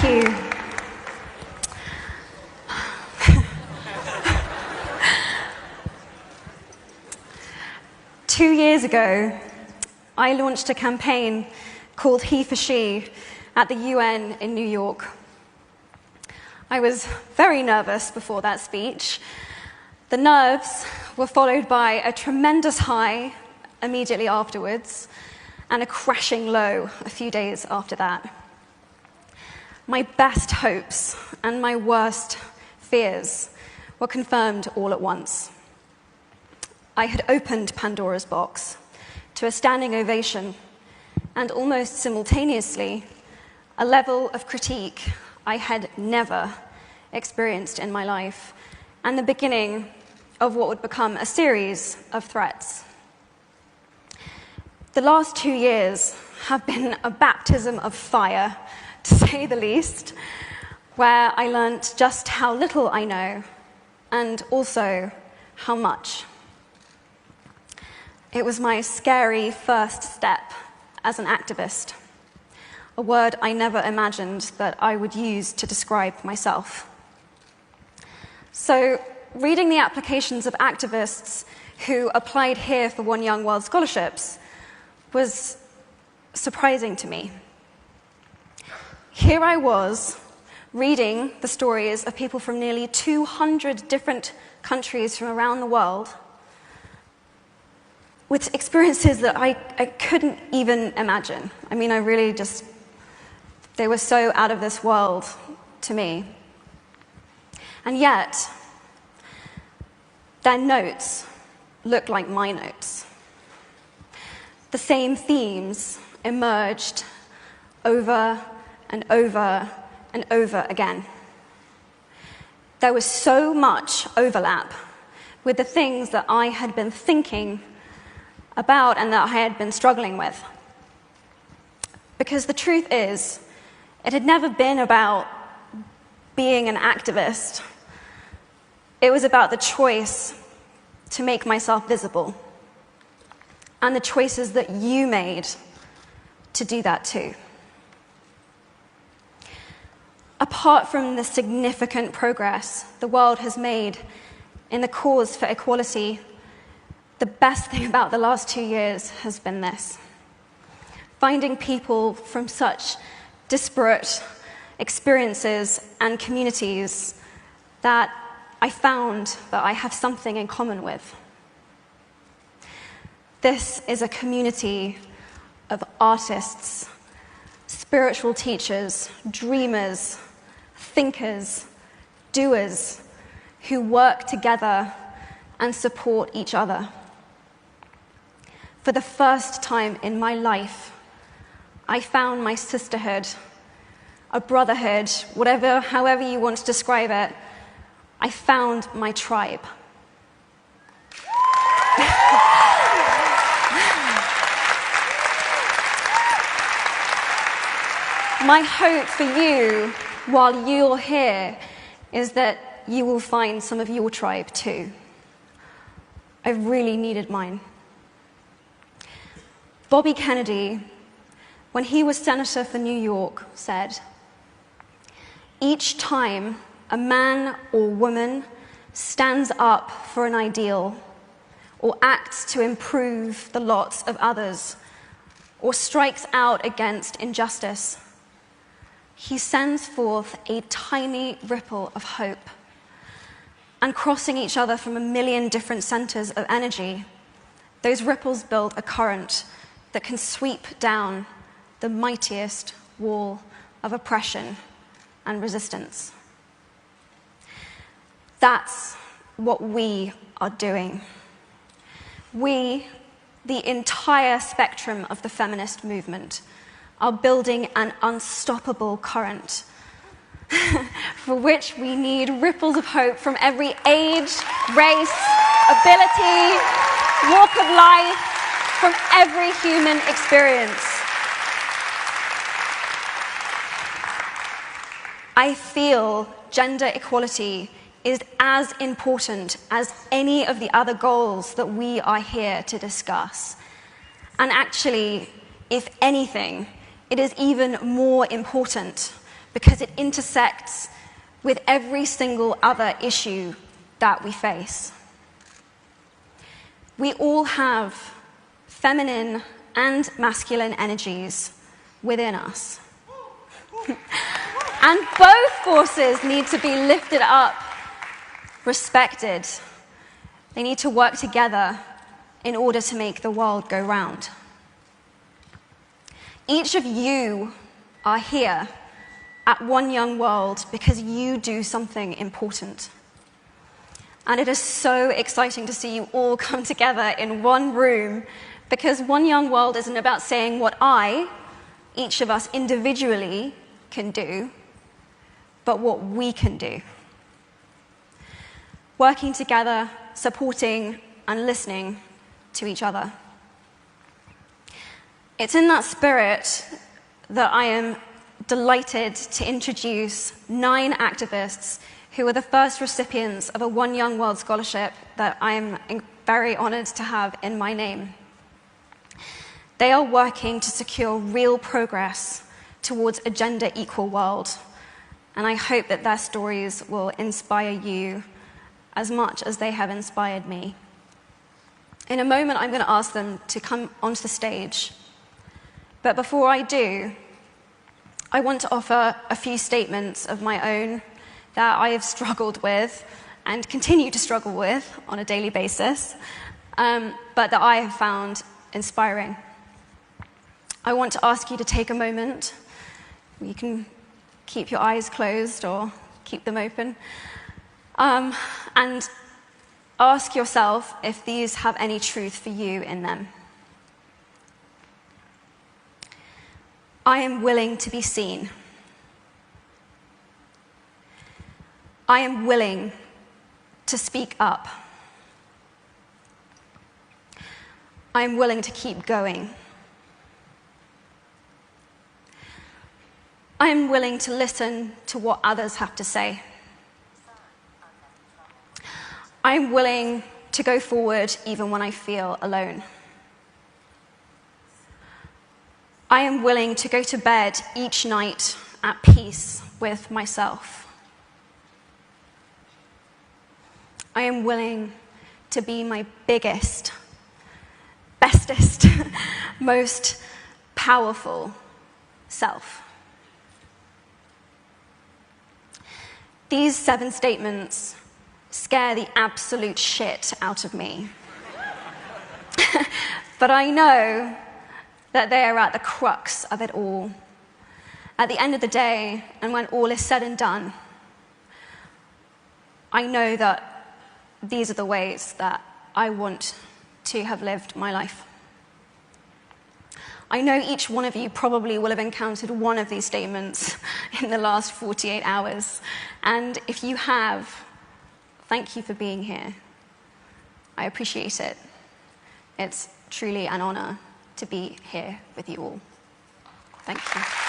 you. 2 years ago, I launched a campaign called He for She at the UN in New York. I was very nervous before that speech. The nerves were followed by a tremendous high immediately afterwards and a crashing low a few days after that. My best hopes and my worst fears were confirmed all at once. I had opened Pandora's box to a standing ovation and almost simultaneously a level of critique I had never experienced in my life, and the beginning of what would become a series of threats. The last 2 years have been a baptism of fire, to say the least, where I learnt just how little I know and also how much. It was my scary first step as an activist, a word I never imagined that I would use to describe myself. So, reading the applications of activists who applied here for One Young World Scholarships was surprising to me. Here I was, reading the stories of people from nearly 200 different countries from around the world, with experiences that I couldn't even imagine. I mean, they were so out of this world to me. And yet, their notes looked like my notes. The same themes emerged over and over and over again. There was so much overlap with the things that I had been thinking about and that I had been struggling with. Because the truth is, it had never been about being an activist. It was about the choice to make myself visible, and the choices that you made to do that too. Apart from the significant progress the world has made in the cause for equality, the best thing about the last 2 years has been this: finding people from such disparate experiences and communities that I found that I have something in common with. This is a community of artists, spiritual teachers, dreamers, thinkers, doers, who work together and support each other. For the first time in my life, I found my sisterhood, a brotherhood, however you want to describe it. I found my tribe. My hope for you, while you're here, is that you will find some of your tribe too. I really needed mine. Bobby Kennedy, when he was senator for New York, said, "Each time a man or woman stands up for an ideal, or acts to improve the lots of others, or strikes out against injustice, he sends forth a tiny ripple of hope. And crossing each other from a million different centers of energy, those ripples build a current that can sweep down the mightiest wall of oppression and resistance." That's what we are doing. We, the entire spectrum of the feminist movement, are building an unstoppable current for which we need ripples of hope from every age, race, ability, walk of life, from every human experience. I feel gender equality is as important as any of the other goals that we are here to discuss. And actually, if anything, it is even more important because it intersects with every single other issue that we face. We all have feminine and masculine energies within us. And both forces need to be lifted up, respected. They need to work together in order to make the world go round. Each of you are here at One Young World because you do something important. And it is so exciting to see you all come together in one room, because One Young World isn't about saying what each of us individually, can do, but what we can do. Working together, supporting, and listening to each other. It's in that spirit that I am delighted to introduce 9 activists who are the first recipients of a One Young World scholarship that I am very honored to have in my name. They are working to secure real progress towards a gender-equal world, and I hope that their stories will inspire you as much as they have inspired me. In a moment, I'm going to ask them to come onto the stage, but before I do, I want to offer a few statements of my own that I have struggled with and continue to struggle with on a daily basis, but that I have found inspiring. I want to ask you to take a moment. You can keep your eyes closed or keep them open, and ask yourself if these have any truth for you in them. I am willing to be seen. I am willing to speak up. I am willing to keep going. I am willing to listen to what others have to say. I am willing to go forward even when I feel alone. I am willing to go to bed each night at peace with myself. I am willing to be my biggest, bestest, most powerful self. These 7 statements scare the absolute shit out of me. But I know that they are at the crux of it all. At the end of the day, and when all is said and done, I know that these are the ways that I want to have lived my life. I know each one of you probably will have encountered one of these statements in the last 48 hours. And if you have, thank you for being here. I appreciate it. It's truly an honor to be here with you all. Thank you.